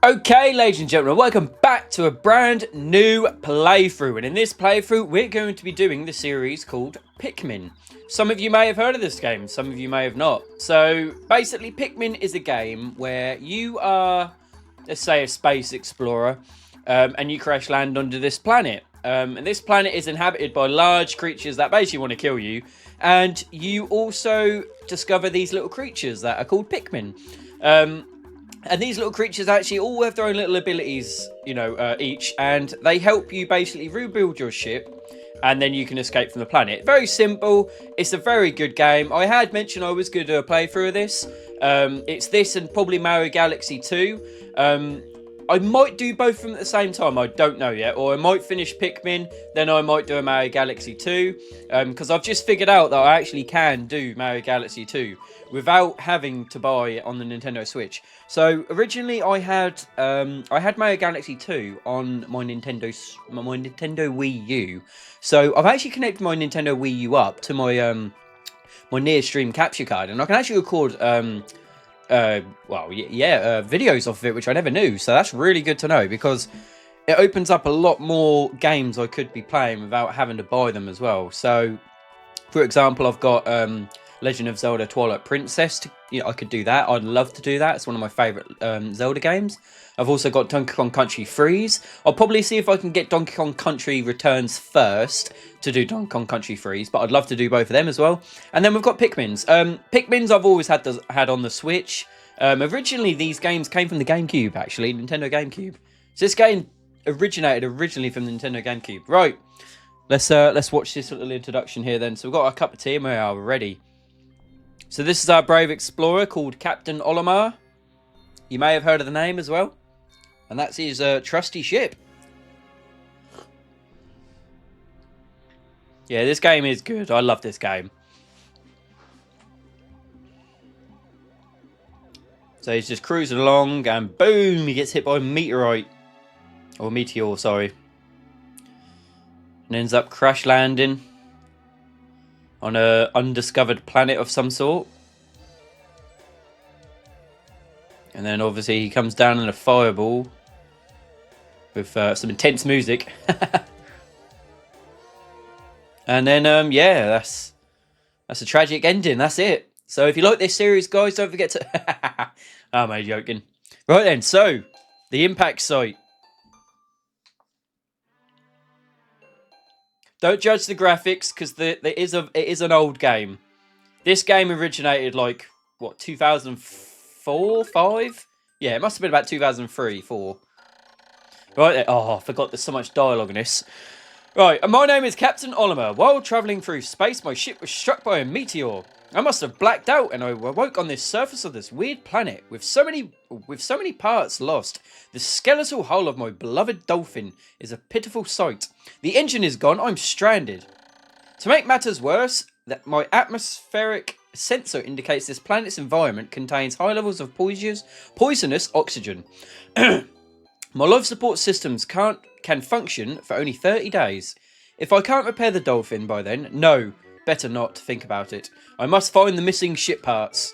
Okay, ladies and gentlemen, welcome back to a brand new playthrough. And in this playthrough, we're going to be doing the series called Pikmin. Some of you may have heard of this game, some of you may have not. So, basically, Pikmin is a game where you are, let's say, a space explorer, and you crash land onto this planet. And this planet is inhabited by large creatures that basically want to kill you. And you also discover these little creatures that are called Pikmin. And these little creatures actually all have their own little abilities, each, and they help you basically rebuild your ship, and then you can escape from the planet. Very simple. It's a very good game. I had mentioned I was going to do a playthrough of this. It's this and probably Mario Galaxy 2. I might do both of them at the same time. I don't know yet. Or I might finish Pikmin, then I might do a Mario Galaxy 2. Because I've just figured out that I actually can do Mario Galaxy 2 without having to buy it on the Nintendo Switch. So originally I had Mario Galaxy 2 on my Nintendo Wii U. So I've actually connected my Nintendo Wii U up to my my near stream capture card, and I can actually record videos off of it, which I never knew. So that's really good to know, because it opens up a lot more games I could be playing without having to buy them as well. So, for example, I've got Legend of Zelda Twilight Princess. I could do that. I'd love to do that. It's one of my favourite Zelda games. I've also got Donkey Kong Country Freeze. I'll probably see if I can get Donkey Kong Country Returns first to do Donkey Kong Country Freeze, but I'd love to do both of them as well. And then we've got Pikmin's. Pikmin's I've always had on the Switch. Originally, these games came from the GameCube, actually, Nintendo GameCube. So this game originated originally from the Nintendo GameCube. Right, let's watch this little introduction here then. So we've got our cup of tea and we are ready. So this is our brave explorer called Captain Olimar. You may have heard of the name as well. And that's his trusty ship. Yeah, this game is good. I love this game. So he's just cruising along and boom, he gets hit by a meteorite. Or meteor, sorry. And ends up crash landing on an undiscovered planet of some sort. And then obviously he comes down in a fireball with some intense music. And then, yeah, that's a tragic ending. That's it. So if you like this series, guys, don't forget to... I'm only joking. Right then, so the impact site. Don't judge the graphics, because it is an old game. This game originated like, what, 2004, 5? Yeah, it must have been about 2003, 4. Right there. Oh, I forgot there's so much dialogue in this. Right, and my name is Captain Olimar. While travelling through space, my ship was struck by a meteor. I must have blacked out, and I awoke on the surface of this weird planet with so many parts lost. The skeletal hull of my beloved dolphin is a pitiful sight. The engine is gone. I'm stranded. To make matters worse, that my atmospheric sensor indicates this planet's environment contains high levels of poisonous oxygen. My life support systems can function for only 30 days. If I can't repair the dolphin by then, no, better not think about it. I must find the missing ship parts.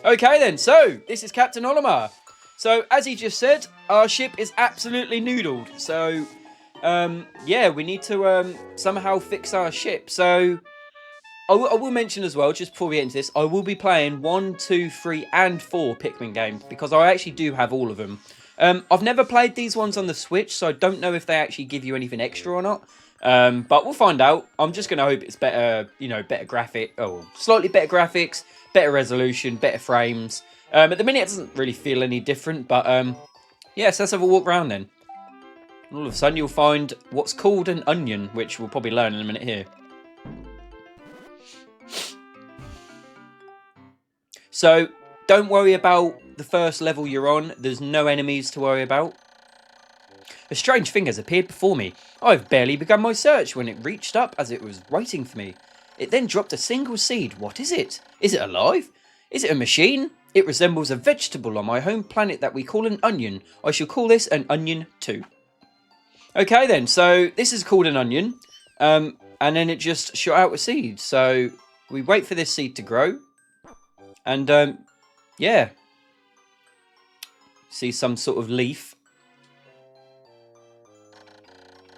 Okay then, so this is Captain Olimar. So as he just said, our ship is absolutely noodled. So yeah, we need to somehow fix our ship. So I will mention as well, just before we get into this, I will be playing 1, 2, 3 and 4 Pikmin games, because I actually do have all of them. I've never played these ones on the Switch, so I don't know if they actually give you anything extra or not. But we'll find out. I'm just going to hope it's better, slightly better graphics, better resolution, better frames. At the minute, it doesn't really feel any different, but yeah, so let's have a walk around then. And all of a sudden, you'll find what's called an onion, which we'll probably learn in a minute here. So, don't worry about the first level you're on. There's no enemies to worry about. A strange thing has appeared before me. I've barely begun my search when it reached up as it was waiting for me. It then dropped a single seed. What is it? Is it alive? Is it a machine? It resembles a vegetable on my home planet that we call an onion. I shall call this an onion too. Okay then, so this is called an onion. And then it just shot out a seed. So we wait for this seed to grow. And yeah. See some sort of leaf.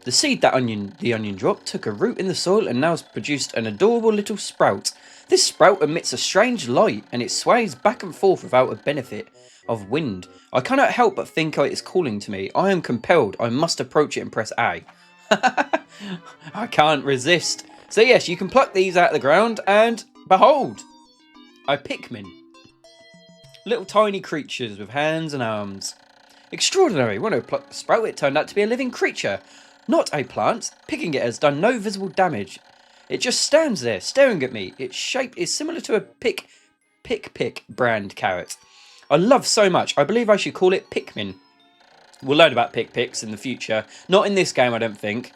The seed the onion dropped took a root in the soil and now has produced an adorable little sprout. This sprout emits a strange light and it sways back and forth without a benefit of wind. I cannot help but think it is calling to me. I am compelled. I must approach it and press A. I can't resist. So yes, you can pluck these out of the ground and behold, a Pikmin. Little tiny creatures with hands and arms. Extraordinary. When I plucked the sprout, it turned out to be a living creature. Not a plant. Picking it has done no visible damage. It just stands there, staring at me. Its shape is similar to a Pick brand carrot. I love so much. I believe I should call it Pikmin. We'll learn about Picks in the future. Not in this game, I don't think.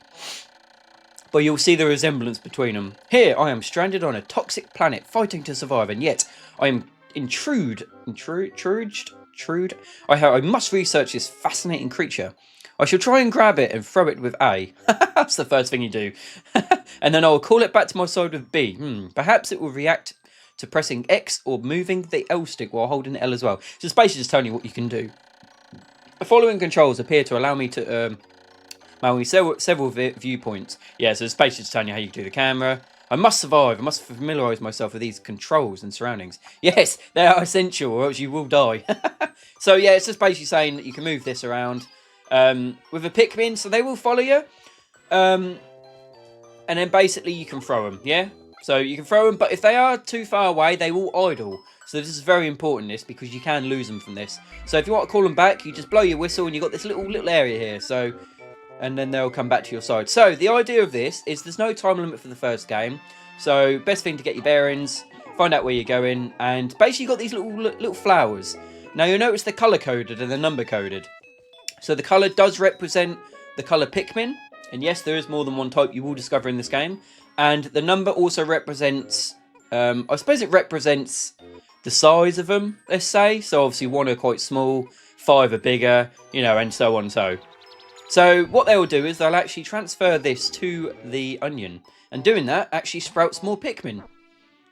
But you'll see the resemblance between them. Here, I am stranded on a toxic planet, fighting to survive, and yet I am intruded. I must research this fascinating creature. I shall try and grab it and throw it with A. That's the first thing you do. And then I'll call it back to my side with B. Perhaps it will react to pressing X or moving the L stick while holding L as well. So it's basically just telling you what you can do. The following controls appear to allow me to several viewpoints. Yeah, so it's basically just telling you how you do the camera. I must survive. I must familiarise myself with these controls and surroundings. Yes, they are essential or else you will die. So yeah, it's just basically saying that you can move this around. With a Pikmin, so they will follow you. And then basically you can throw them, yeah? So you can throw them, but if they are too far away, they will idle. So this is very important, this, because you can lose them from this. So if you want to call them back, you just blow your whistle and you've got this little area here. So, and then they'll come back to your side. So the idea of this is there's no time limit for the first game. So best thing to get your bearings, find out where you're going, and basically you've got these little flowers. Now you'll notice they're colour coded and they're number coded. So the colour does represent the colour Pikmin. And yes, there is more than one type you will discover in this game. And the number also represents, I suppose it represents the size of them, let's say. So obviously 1 are quite small, 5 are bigger, you know, and so on. So what they will do is they'll actually transfer this to the onion. And doing that actually sprouts more Pikmin.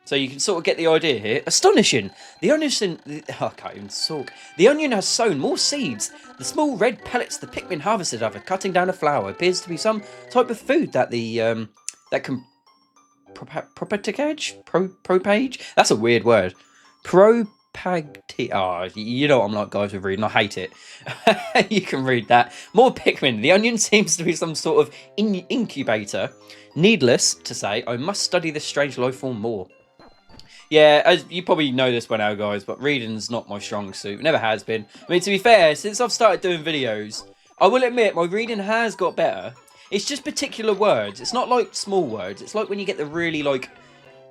So you can sort of get the idea here. Astonishing! The onion... I can't even talk. The onion has sown more seeds. The small red pellets the Pikmin harvested after cutting down a flower appears to be some type of food that the... that can... propage? That's a weird word. You know what I'm like, guys, with reading. I hate it. You can read that. More Pikmin. The onion seems to be some sort of incubator. Needless to say, I must study this strange life form more. Yeah, as you probably know this by now, guys, but reading's not my strong suit. Never has been. I mean, to be fair, since I've started doing videos, I will admit my reading has got better. It's just particular words. It's not like small words. It's like when you get the really, like...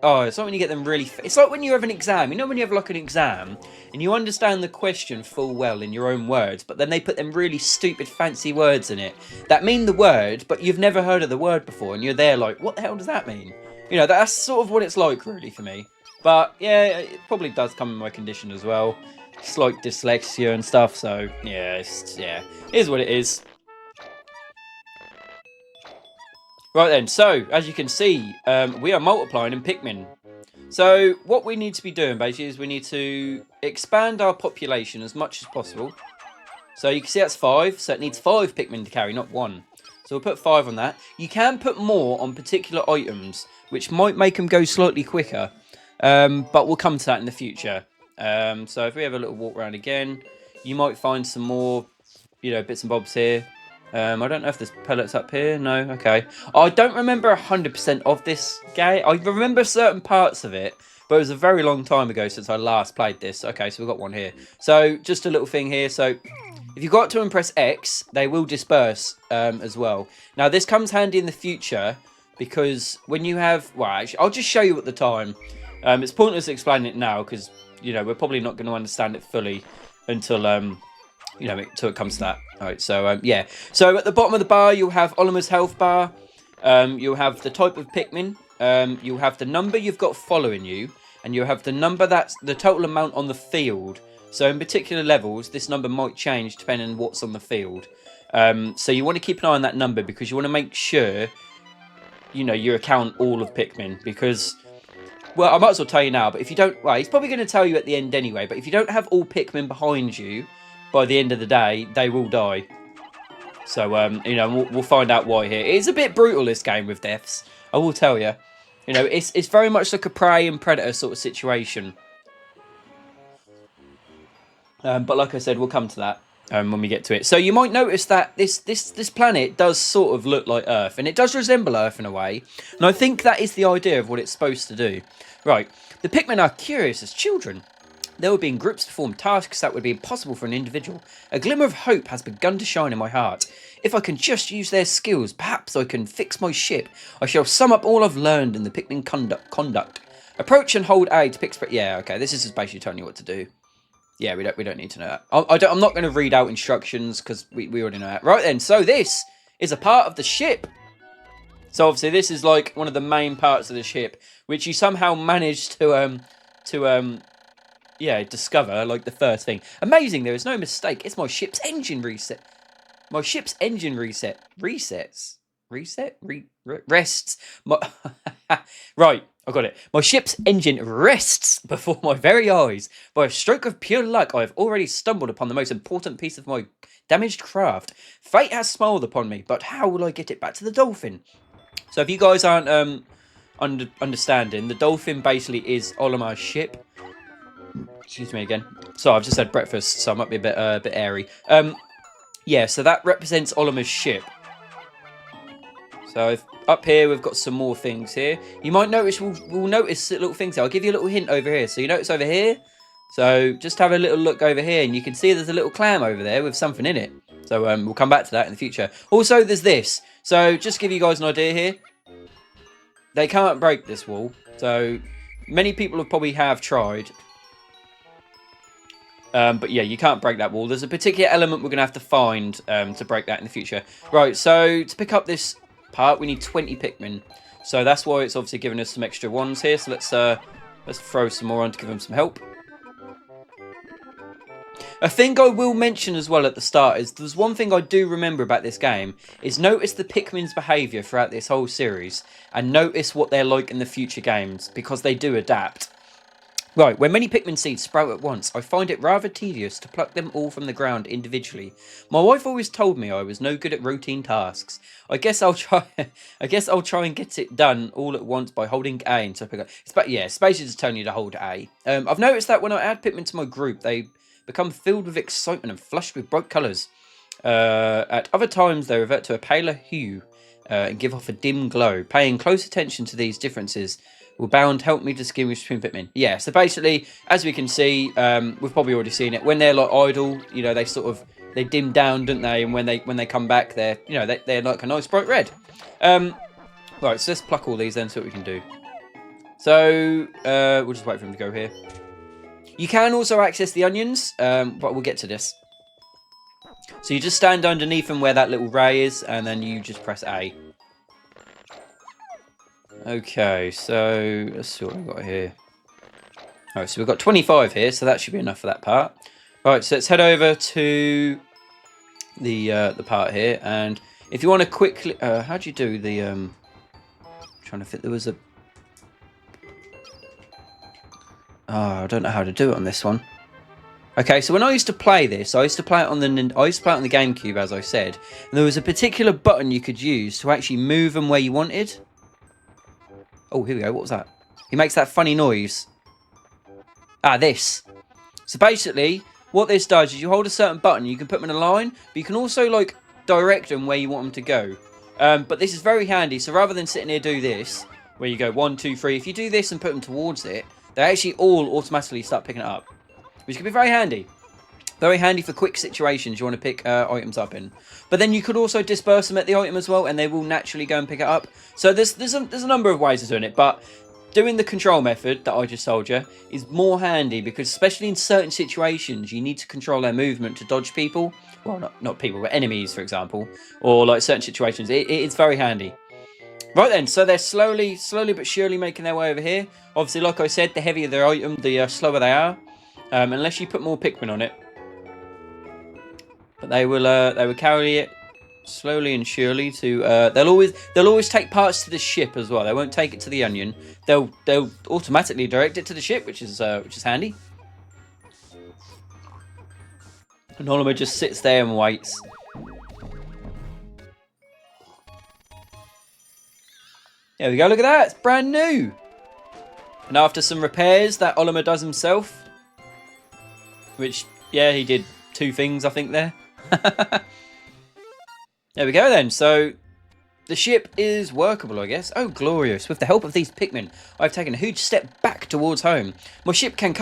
Oh, it's like when you get them really... It's like when you have an exam. You know when you have, like, an exam, and you understand the question full well in your own words, but then they put them really stupid, fancy words in it that mean the word, but you've never heard of the word before, and you're there like, what the hell does that mean? You know, that's sort of what it's like, really, for me. But, yeah, it probably does come in my condition as well. It's like dyslexia and stuff, so, yeah, it is what it is. Right then, so, as you can see, we are multiplying in Pikmin. So, what we need to be doing, basically, is we need to expand our population as much as possible. So, you can see that's 5, so it needs 5 Pikmin to carry, not 1. So, we'll put 5 on that. You can put more on particular items, which might make them go slightly quicker. But we'll come to that in the future. So if we have a little walk around again, you might find some more, you know, bits and bobs here. I don't know if there's pellets up here. No, okay. I don't remember 100% of this game. I remember certain parts of it, but it was a very long time ago since I last played this. Okay, so we've got one here. So just a little thing here. So if you got to and press X, they will disperse as well. Now this comes handy in the future because when you have, well, actually, I'll just show you at the time. It's pointless explaining it now because, you know, we're probably not going to understand it fully until, you know, until it comes to that. All right, so, yeah. So at the bottom of the bar, you'll have Oliver's health bar. You'll have the type of Pikmin. You'll have the number you've got following you. And you'll have the number that's the total amount on the field. So in particular levels, this number might change depending on what's on the field. So you want to keep an eye on that number because you want to make sure, you know, you account all of Pikmin because... Well, I might as well tell you now, but if you don't... Well, he's probably going to tell you at the end anyway, but if you don't have all Pikmin behind you, by the end of the day, they will die. So, you know, we'll find out why here. It is a bit brutal, this game, with deaths. I will tell you. You know, it's very much like a prey and predator sort of situation. But like I said, we'll come to that when we get to it. So you might notice that this planet does sort of look like Earth, and it does resemble Earth in a way. And I think that is the idea of what it's supposed to do. Right, the Pikmin are curious as children. They will be in groups to perform tasks that would be impossible for an individual. A glimmer of hope has begun to shine in my heart. If I can just use their skills, perhaps I can fix my ship. I shall sum up all I've learned in the Pikmin conduct. Approach and hold A to pick... Yeah, okay, this is just basically telling you what to do. Yeah, we don't need to know that. I'm not going to read out instructions because we already know that. Right then, so this is a part of the ship. So obviously this is like one of the main parts of the ship, which you somehow managed to discover, like the first thing. Amazing, there is no mistake. It's my ship's engine reset. My ship's engine reset. Resets? Reset? Rests. Right, I got it. My ship's engine rests before my very eyes. By a stroke of pure luck, I have already stumbled upon the most important piece of my damaged craft. Fate has smiled upon me, but how will I get it back to the dolphin? So if you guys aren't understanding, the dolphin basically is Olimar's ship. Excuse me again. So I've just had breakfast, so I might be a bit airy. Yeah, so that represents Olimar's ship. So up here we've got some more things here. You might notice we'll notice little things. I'll give you a little hint over here. So you notice over here. So just have a little look over here, and you can see there's a little clam over there with something in it. So we'll come back to that in the future. Also, there's this. So just to give you guys an idea here, they can't break this wall. So many people probably have tried. But yeah, you can't break that wall. There's a particular element we're going to have to find to break that in the future. Right, so to pick up this part, we need 20 Pikmin. So that's why it's obviously giving us some extra ones here. So let's throw some more on to give them some help. A thing I will mention as well at the start is there's one thing I do remember about this game is notice the Pikmin's behaviour throughout this whole series and notice what they're like in the future games because they do adapt. Right, when many Pikmin seeds sprout at once, I find it rather tedious to pluck them all from the ground individually. My wife always told me I was no good at routine tasks. I guess I'll try and get it done all at once by holding A and so pick up. It's basically just telling you to hold A. I've noticed that when I add Pikmin to my group, they become filled with excitement and flushed with bright colours. At other times, they revert to a paler hue and give off a dim glow. Paying close attention to these differences will help me distinguish between Pikmin. Yeah, so basically, as we can see, we've probably already seen it. When they're like idle, you know, they dim down, don't they? And when they come back, they're like a nice bright red. Right, so let's pluck all these then, see what we can do. So we'll just wait for them to go here. You can also access the onions, but we'll get to this. So you just stand underneath them where that little ray is, and then you just press A. Okay, so let's see what we've got here. Alright, so we've got 25 here, so that should be enough for that part. Alright, so let's head over to the part here, and if you want to quickly... how do you do the... trying to fit... There was a... Oh, I don't know how to do it on this one. Okay, so when I used to play this, I used to play it on the GameCube, as I said, and there was a particular button you could use to actually move them where you wanted. Oh, here we go. What was that? He makes that funny noise. Ah, this. So basically, what this does is you hold a certain button, you can put them in a line, but you can also, like, direct them where you want them to go. But this is very handy, so rather than sitting here do this, where you go 1, 2, 3, if you do this and put them towards it, they actually all automatically start picking it up, which can be very handy. Very handy for quick situations you want to pick items up in. But then you could also disperse them at the item as well, and they will naturally go and pick it up. So there's a number of ways of doing it, but doing the control method that I just told you is more handy because especially in certain situations, you need to control their movement to dodge people. Well, not people, but enemies, for example, or like certain situations. It's very handy. Right then, so they're slowly but surely making their way over here. Obviously, like I said, the heavier their item, the slower they are, unless you put more Pikmin on it. But they will carry it slowly and surely to. They'll always take parts to the ship as well. They won't take it to the onion. They'll automatically direct it to the ship, which is handy. And Olimar just sits there and waits. There we go, look at that, it's brand new. And after some repairs that Olimar does himself, which, yeah, he did 2 things, I think, there. There we go then, so the ship is workable, I guess. Oh, glorious. With the help of these Pikmin, I've taken a huge step back towards home. My ship can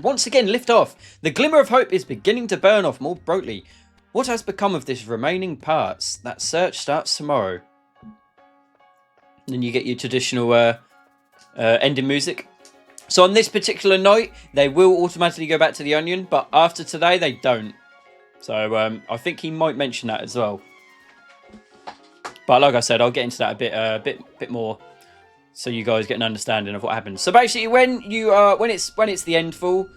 once again lift off. The glimmer of hope is beginning to burn off more brightly. What has become of this remaining parts? That search starts tomorrow. And then you get your traditional ending music. So on this particular night, they will automatically go back to the Onion, but after today, they don't. So I think he might mention that as well. But like I said, I'll get into that a bit more, so you guys get an understanding of what happens. So basically, when it's the endfall,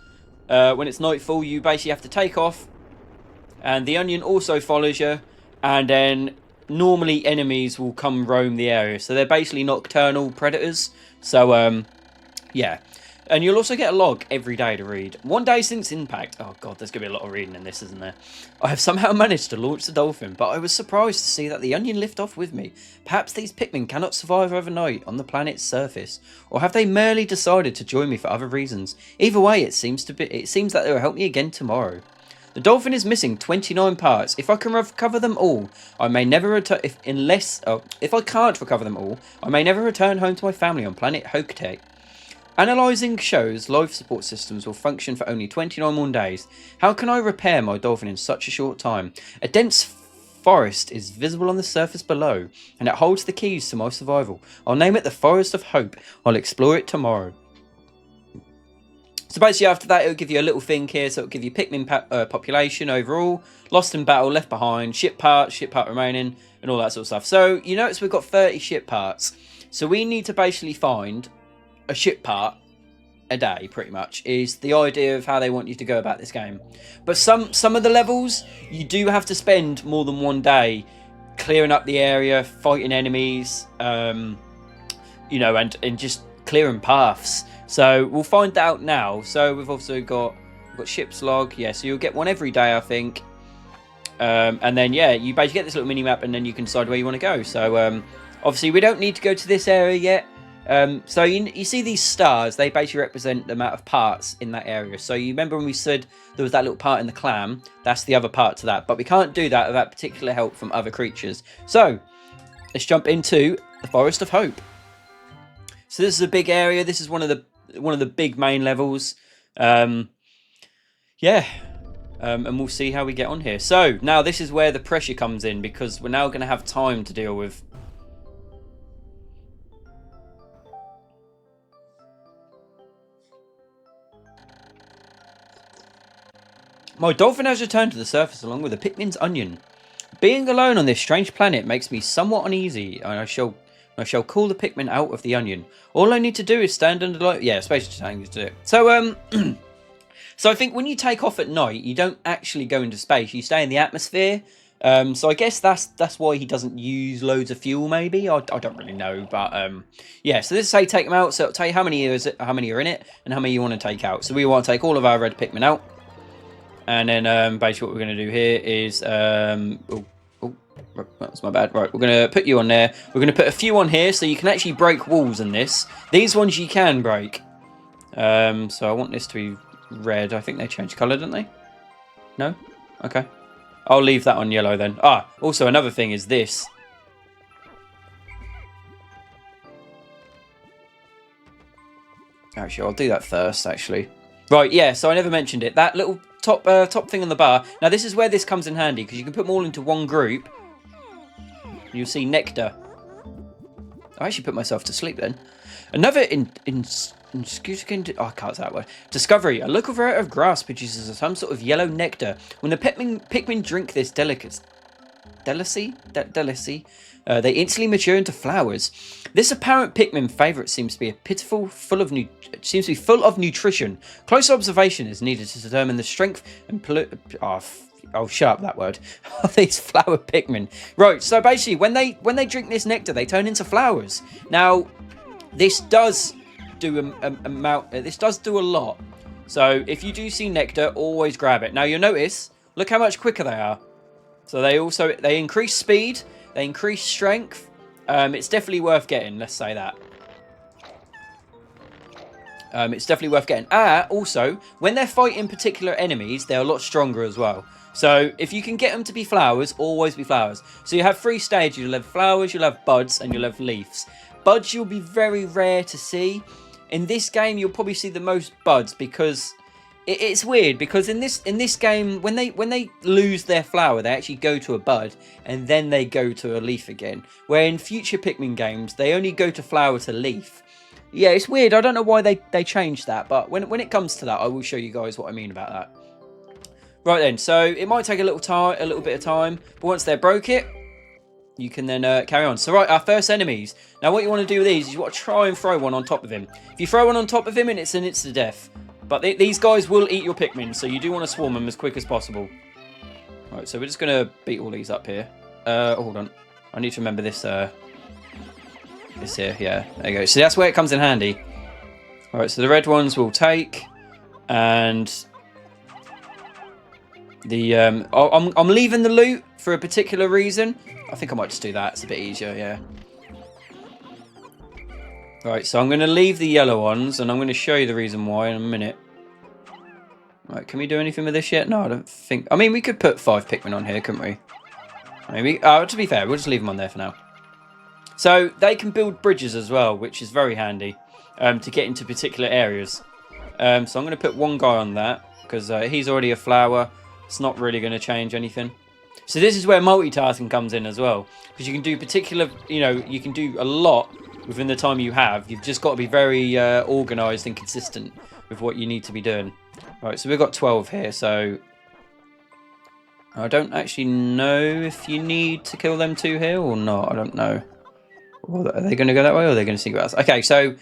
when it's nightfall, you basically have to take off, and the Onion also follows you, and then normally enemies will come roam the area. So they're basically nocturnal predators. So yeah. And you'll also get a log every day to read. 1 day since impact. Oh god, there's going to be a lot of reading in this, isn't there? I have somehow managed to launch the dolphin, but I was surprised to see that the Onion lift off with me. Perhaps these Pikmin cannot survive overnight on the planet's surface. Or have they merely decided to join me for other reasons? Either way, it seems that they will help me again tomorrow. The dolphin is missing 29 parts. If I can recover them all, I may never return. If I can't recover them all, I may never return home to my family on planet Hokutek. Analysing shows life support systems will function for only 29 more days. How can I repair my dolphin in such a short time? A dense forest is visible on the surface below, and it holds the keys to my survival. I'll name it the Forest of Hope. I'll explore it tomorrow. So basically after that, it'll give you a little thing here. So it'll give you Pikmin population overall, lost in battle, left behind, ship part remaining, and all that sort of stuff. So you notice we've got 30 ship parts. So we need to basically find a ship part a day, pretty much, is the idea of how they want you to go about this game. But some of the levels, you do have to spend more than 1 day clearing up the area, fighting enemies, you know, and just clearing paths. So we'll find that out now. So we've also got ship's log. Yeah, so you'll get one every day, I think. And then, yeah, you basically get this little mini-map, and then you can decide where you want to go. So, obviously, we don't need to go to this area yet. So you see these stars, they basically represent the amount of parts in that area. So you remember when we said there was that little part in the clam? That's the other part to that. But we can't do that without particular help from other creatures. So, let's jump into the Forest of Hope. So this is a big area. This is one of the big main levels. Yeah. And we'll see how we get on here. So, now this is where the pressure comes in, because we're now going to have time to deal with. My dolphin has returned to the surface along with a Pikmin's Onion. Being alone on this strange planet makes me somewhat uneasy, and I shall call the Pikmin out of the Onion. All I need to do is stand under the light. Yeah, space to do it. So, so I think when you take off at night, you don't actually go into space. You stay in the atmosphere. So I guess that's why he doesn't use loads of fuel. Maybe I don't really know, but yeah. So this is how you take them out. So it'll tell you how many are in it, and how many you want to take out. So we want to take all of our red Pikmin out, and then basically what we're going to do here is that's my bad. Right, we're going to put you on there. We're going to put a few on here, so you can actually break walls in this. These ones you can break. So I want this to be red. I think they changed colour, didn't they? No? Okay. I'll leave that on yellow then. Ah, also another thing is this. Actually, I'll do that first, actually. Right, yeah, so I never mentioned it. That little top thing on the bar. Now, this is where this comes in handy, because you can put them all into one group. You'll see nectar. I actually put myself to sleep then. Another I can't say that word. Discovery. A local variety of grass produces some sort of yellow nectar. When the Pikmin drink this delicacy, they instantly mature into flowers. This apparent Pikmin favourite seems to be full of nutrition. Close observation is needed to determine the strength and oh, shut up that word. These flower Pikmin. Right, so basically when they drink this nectar, they turn into flowers. Now, this does do a lot, So if you do see nectar, always grab it. Now you'll notice, look how much quicker they are. So they increase speed, they increase strength. It's definitely worth getting, let's say that. It's definitely worth getting. Also, when they're fighting particular enemies, they're a lot stronger as well. So if you can get them to be flowers, always be flowers. So you have 3 stages. You'll have flowers, you'll have buds, and you'll have leaves. Buds you'll be very rare to see. In this game, you'll probably see the most buds because it's weird. Because in this game, when they lose their flower, they actually go to a bud, and then they go to a leaf again. Where in future Pikmin games, they only go to flower to leaf. Yeah, it's weird. I don't know why they changed that, but when it comes to that, I will show you guys what I mean about that. Right then, so it might take a little bit of time, but once they broke it, you can then carry on. So right, our first enemies. Now what you want to do with these is you want to try and throw one on top of him. If you throw one on top of him, it's an insta-death. But these guys will eat your Pikmin, so you do want to swarm them as quick as possible. Right, so we're just going to beat all these up here. Hold on. I need to remember this... this here, yeah, there you go. So that's where it comes in handy. All right, so the red ones will take, and the I'm leaving the loot for a particular reason. I think I might just do that. It's a bit easier, yeah. Right, so I'm going to leave the yellow ones, and I'm going to show you the reason why in a minute. Right, can we do anything with this yet? No, I don't think. I mean, we could put 5 Pikmin on here, couldn't we? Maybe. To be fair, we'll just leave them on there for now. So they can build bridges as well, which is very handy to get into particular areas. So I'm going to put one guy on that because he's already a flower. It's not really going to change anything. So this is where multitasking comes in as well, because you can do particular, you can do a lot within the time you have. You've just got to be very organised and consistent with what you need to be doing. Right, so we've got 12 here, so I don't actually know if you need to kill them 2 here or not. I don't know. Are they going to go that way or are they going to sneak about us? Okay, so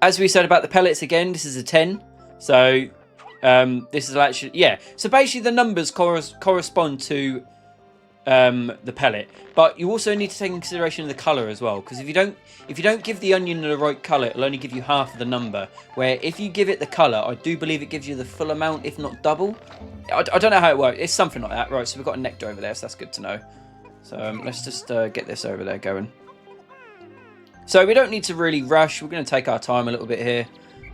as we said about the pellets again, this is a 10. So this is actually, yeah. So basically the numbers correspond to the pellet, but you also need to take into consideration the colour as well, because if you don't give the onion the right colour, it'll only give you half of the number. Where if you give it the colour, I do believe it gives you the full amount, if not double. I don't know how it works. It's something like that. Right, so we've got a nectar over there, so that's good to know. So let's just get this over there going. So we don't need to really rush. We're going to take our time a little bit here.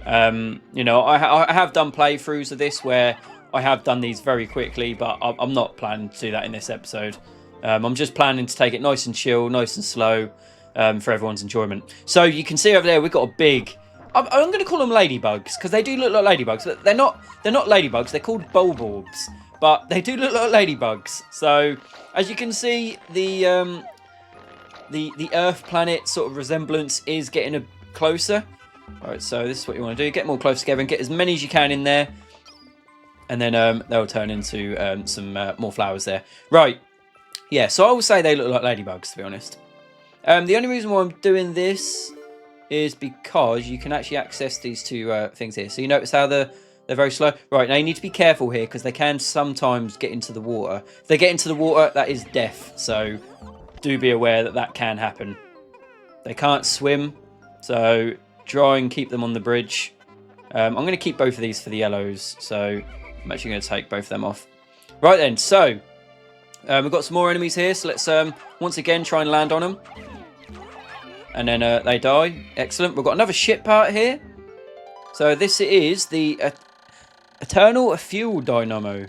I have done playthroughs of this where I have done these very quickly, but I'm not planning to do that in this episode. I'm just planning to take it nice and chill, nice and slow, for everyone's enjoyment. So you can see over there we've got a big... I'm going to call them ladybugs, because they do look like ladybugs. But they're not ladybugs. They're called bulborbs, but they do look like ladybugs. So as you can see, the Earth planet sort of resemblance is getting closer. Alright, so this is what you want to do. Get more close together and get as many as you can in there. And then they'll turn into some more flowers there. Right. Yeah, so I will say they look like ladybugs, to be honest. The only reason why I'm doing this is because you can actually access these 2 things here. So you notice how they're very slow. Right, now you need to be careful here because they can sometimes get into the water. If they get into the water, that is death. So do be aware that can happen. They can't swim, so try and keep them on the bridge. I'm going to keep both of these for the yellows, so I'm actually going to take both of them off. Right then, so we've got some more enemies here, so let's once again try and land on them. And then they die. Excellent. We've got another ship part here. So this is the Eternal Fuel Dynamo.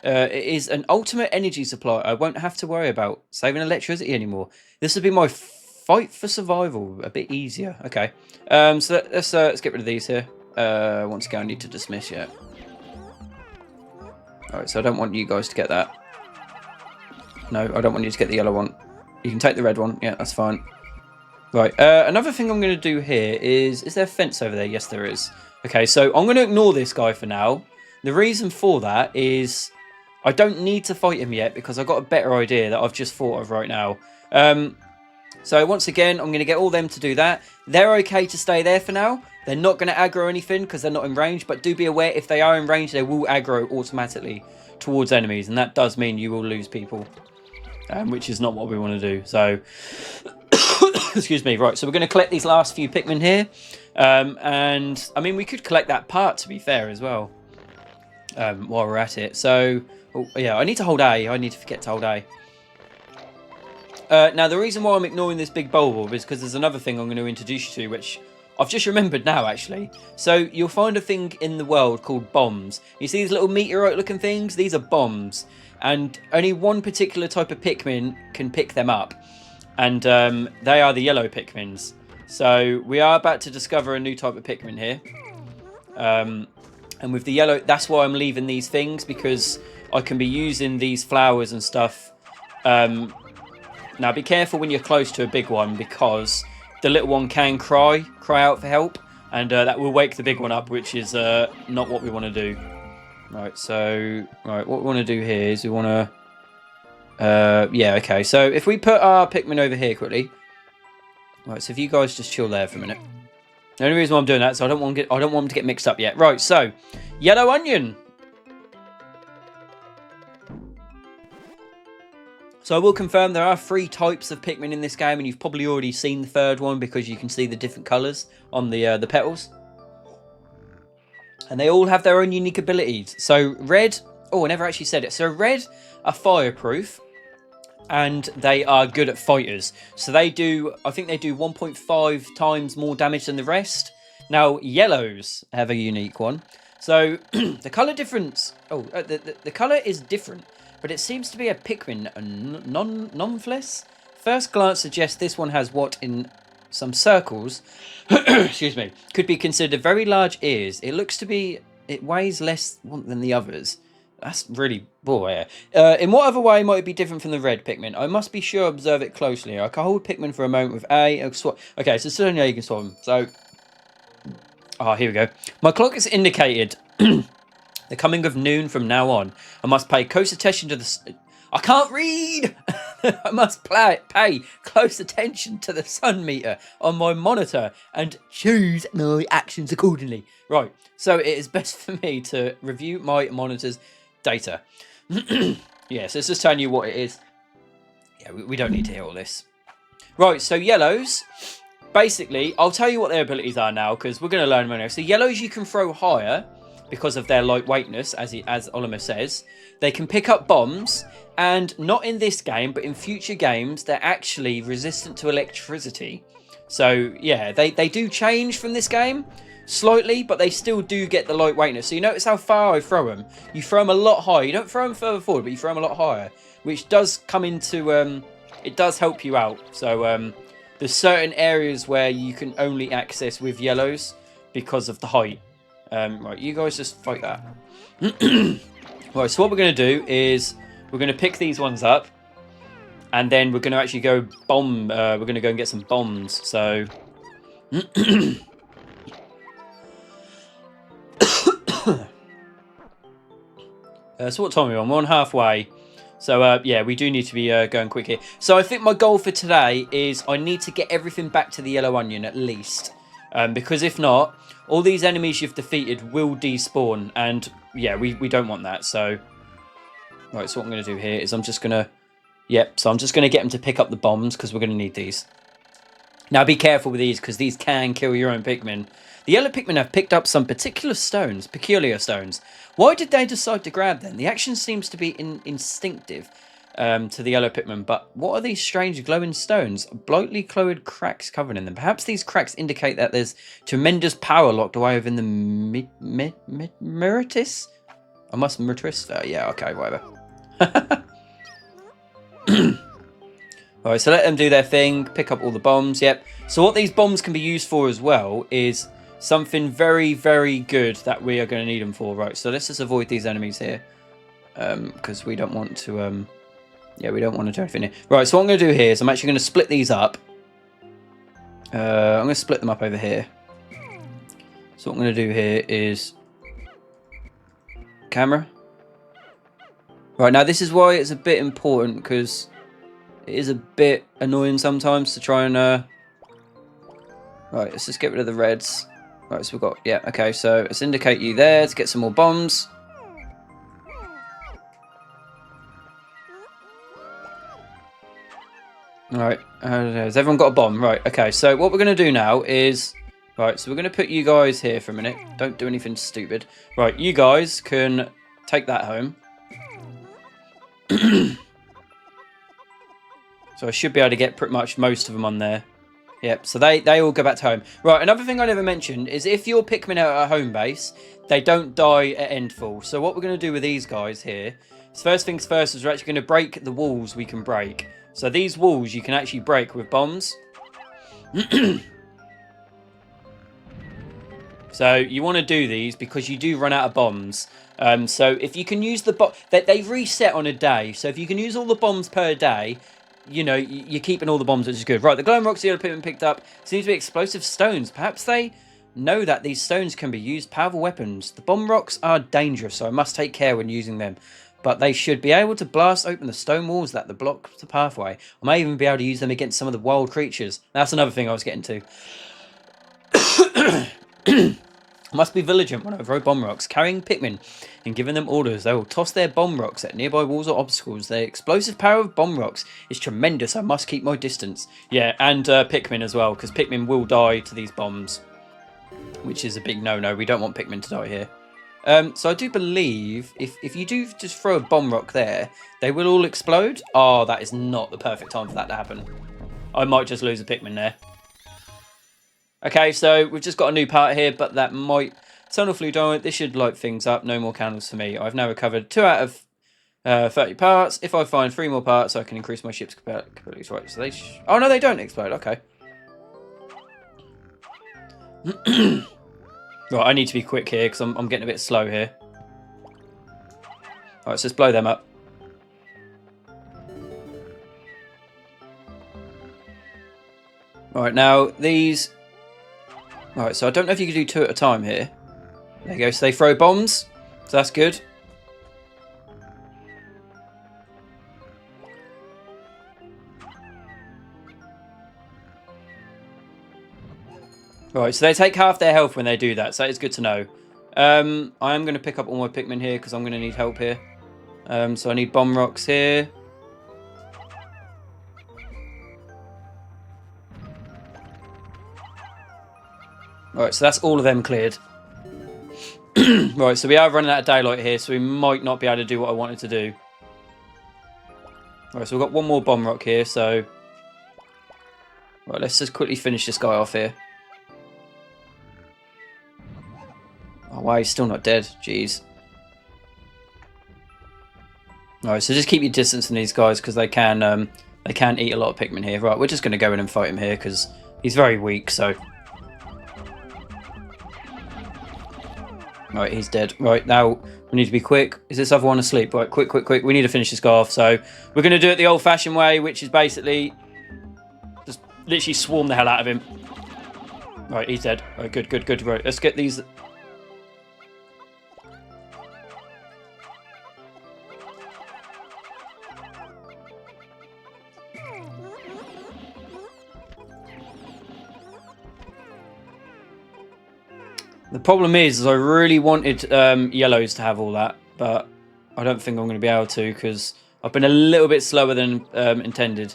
It is an ultimate energy supply. I won't have to worry about saving electricity anymore. This will be my fight for survival a bit easier. Okay. So let's get rid of these here. Once again, I need to dismiss yet. Alright, so I don't want you guys to get that. No, I don't want you to get the yellow one. You can take the red one. Yeah, that's fine. Right, another thing I'm going to do here is there a fence over there? Yes, there is. Okay, so I'm going to ignore this guy for now. The reason for that is I don't need to fight him yet because I've got a better idea that I've just thought of right now. So once again, I'm going to get all them to do that. They're okay to stay there for now. They're not going to aggro anything because they're not in range. But do be aware, if they are in range, they will aggro automatically towards enemies. And that does mean you will lose people, which is not what we want to do. So, excuse me. Right, so we're going to collect these last few Pikmin here. And I mean, we could collect that part, to be fair, as well, while we're at it. So, oh, yeah, I need to hold A. I need to forget to hold A. Now, the reason why I'm ignoring this big bulb is because there's another thing I'm going to introduce you to, which I've just remembered now, actually. So, you'll find a thing in the world called bombs. You see these little meteorite-looking things? These are bombs. And only one particular type of Pikmin can pick them up. And they are the yellow Pikmins. So, we are about to discover a new type of Pikmin here. And with the yellow, that's why I'm leaving these things, because I can be using these flowers and stuff. Now, be careful when you're close to a big one, because the little one can cry out for help, and that will wake the big one up, which is not what we want to do. Right, so, what we want to do here is we want to... yeah, okay, so if we put our Pikmin over here quickly... Right, so if you guys just chill there for a minute. The only reason why I'm doing that is I don't want them to get mixed up yet. Right, so, yellow onion. So I will confirm there are 3 types of Pikmin in this game, and you've probably already seen the third one because you can see the different colours on the petals. And they all have their own unique abilities. So red... Oh, I never actually said it. So red are fireproof, and they are good at fighters. So they do... I think they do 1.5 times more damage than the rest. Now, yellows have a unique one. So the colour difference... Oh, the colour is different. But it seems to be a Pikmin, a non-fless. First glance suggests this one has what, in some circles, excuse me, could be considered very large ears. It looks to be, it weighs less than the others. That's really, boy. In what other way might it be different from the red Pikmin? I must be sure observe it closely. I can hold Pikmin for a moment with A. Okay, so certainly you can swap them. So, here we go. My clock has indicated the coming of noon from now on. I must pay close attention to the... I can't read! I must pay close attention to the sun meter on my monitor and choose my actions accordingly. Right, so it is best for me to review my monitor's data. Yeah, so it's just telling you what it is. Yeah, we don't need to hear all this. Right, so yellows... Basically, I'll tell you what their abilities are now, because we're going to learn them now. So yellows you can throw higher because of their lightweightness, as Oliver says. They can pick up bombs, and not in this game, but in future games, they're actually resistant to electricity. So, yeah, they do change from this game slightly, but they still do get the lightweightness. So you notice how far I throw them. You throw them a lot higher. You don't throw them further forward, but you throw them a lot higher, which does come into... it does help you out. So, there's certain areas where you can only access with yellows because of the height. Right, you guys just fight that. Right, so what we're going to do is we're going to pick these ones up, and then we're going to actually go bomb. We're going to go and get some bombs. So, so what time are we on? We're on halfway. So, yeah, we do need to be going quick here. So I think my goal for today is I need to get everything back to the yellow onion at least. Because if not, all these enemies you've defeated will despawn. And, yeah, we don't want that. So, right, so what I'm going to do here is I'm just going to... Yep, so I'm just going to get them to pick up the bombs because we're going to need these. Now, be careful with these because these can kill your own Pikmin. The yellow Pikmin have picked up some peculiar stones. Why did they decide to grab them? The action seems to be instinctive to the yellow Pikmin, but what are these strange glowing stones? Brightly colored cracks covered in them. Perhaps these cracks indicate that there's tremendous power locked away within the Meritis? I must Meritis? Yeah, okay, whatever. Alright, so let them do their thing, pick up all the bombs, yep. So what these bombs can be used for as well is something very, very good that we are going to need them for. Right, so let's just avoid these enemies here. Because we don't want to, yeah, we don't want to do anything here. Right, so what I'm going to do here is I'm actually going to split these up. I'm going to split them up over here. So what I'm going to do here is... Camera. Right, now this is why it's a bit important, because it is a bit annoying sometimes to try and... Right, let's just get rid of the reds. Right, so we've got... Yeah, okay, so let's indicate you there to get some more bombs. Alright, has everyone got a bomb? Right, okay, so what we're going to do now is... Right, so we're going to put you guys here for a minute. Don't do anything stupid. Right, you guys can take that home. So I should be able to get pretty much most of them on there. Yep, so they all go back to home. Right, another thing I never mentioned is if your Pikmin are at home base, they don't die at endfall. So what we're going to do with these guys here is first things first is we're actually going to break the walls we can break. So these walls you can actually break with bombs. So you want to do these because you do run out of bombs. So if you can use the bomb, they reset on a day. So if you can use all the bombs per day, you know, you're keeping all the bombs, which is good. Right, the glowing rocks the other Pikmin picked up seems to be explosive stones. Perhaps they know that these stones can be used powerful weapons. The bomb rocks are dangerous, so I must take care when using them. But they should be able to blast open the stone walls that block the pathway. I may even be able to use them against some of the wild creatures. That's another thing I was getting to. Must be vigilant when I throw bomb rocks, carrying Pikmin and giving them orders. They will toss their bomb rocks at nearby walls or obstacles. The explosive power of bomb rocks is tremendous. I must keep my distance. Yeah, and Pikmin as well, because Pikmin will die to these bombs, which is a big no-no. We don't want Pikmin to die here. So I do believe if you do just throw a bomb rock there, they will all explode. Oh, that is not the perfect time for that to happen. I might just lose a Pikmin there. Okay, so we've just got a new part here, but that might... Tunnel Flue Dynamite, this should light things up. No more candles for me. I've now recovered 2 out of 30 parts. If I find 3 more parts, I can increase my ship's capabilities. Right, so they... Oh, no, they don't explode. Okay. Right, I need to be quick here, because I'm getting a bit slow here. Alright, so let's blow them up. Alright, now, these... Alright, so I don't know if you can do 2 at a time here. There you go, so they throw bombs. So that's good. Right, so they take half their health when they do that, so that is good to know. I am going to pick up all my Pikmin here, because I'm going to need help here. So I need bomb rocks here. Right, so that's all of them cleared. Right, so we are running out of daylight here, so we might not be able to do what I wanted to do. Right, so we've got one more bomb rock here, so... Right, let's just quickly finish this guy off here. Oh, wow, he's still not dead. Jeez. Alright, so just keep your distance from these guys, because they can eat a lot of Pikmin here. Right, we're just going to go in and fight him here, because he's very weak, so... Right, he's dead. Right, now we need to be quick. Is this other one asleep? Right, quick, quick, quick. We need to finish this guy off. So we're going to do it the old-fashioned way, which is basically just literally swarm the hell out of him. Right, he's dead. Right, good, good, good. Right, let's get these... The problem is I really wanted yellows to have all that, but I don't think I'm going to be able to because I've been a little bit slower than intended.